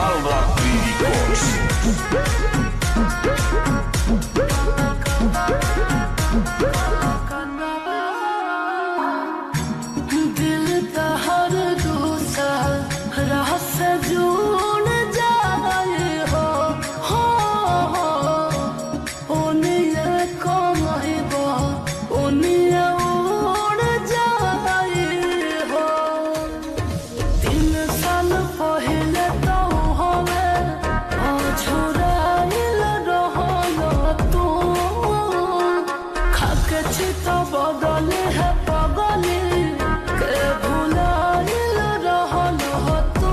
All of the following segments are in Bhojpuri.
Calvatri Records. दिल तहर दूसर राह से जुड़ जाए हो ओनिए कमैबा ओनिए उड़ जाए हो 3 साल पहले तो हमें छुड़ाइल रहल तू खाके चित बदले है पगली के भुलाइल रहल तू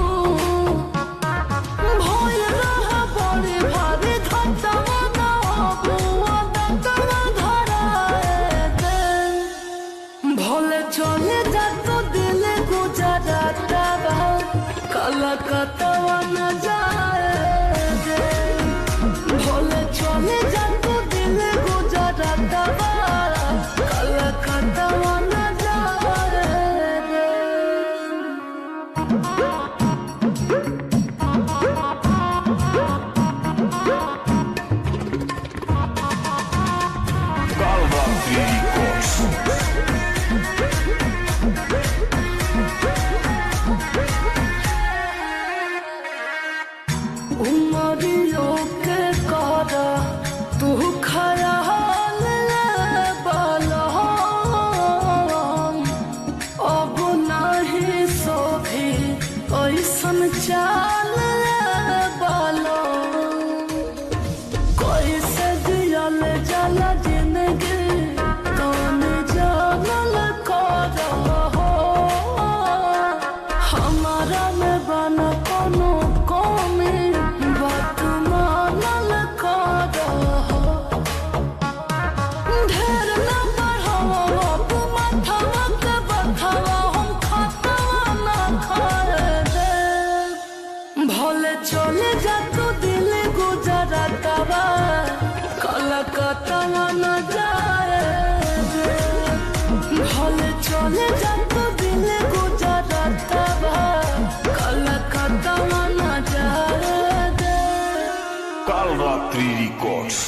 भइल रह बड़ी भारी घटना ना बुआ दतवा धराए दे भले चले जा तो दिल गुजराता बा कलकत्ता न जाए दे भले चले जा तो दिल गुजराता बा कलकत्ता न जाए दे Calvatri Records. उमरियो के करा तू खयाल बालम अब नहीं सोभी ऐसन चाल बालम कैसे दियल जाला जिंदगी कौन जानल कर हमारा में बन कोनो कौमी बात मानल कर ढेर न बढ़ावा अब माथवा के बथवा हम खतवा न खाए दे भले चले जा तू दिल गुजरातवा कलकत्ता न जाए दे भले चले जा तू दिल गुजरातवा कलकत्ता न जाए दे Calvatri Records.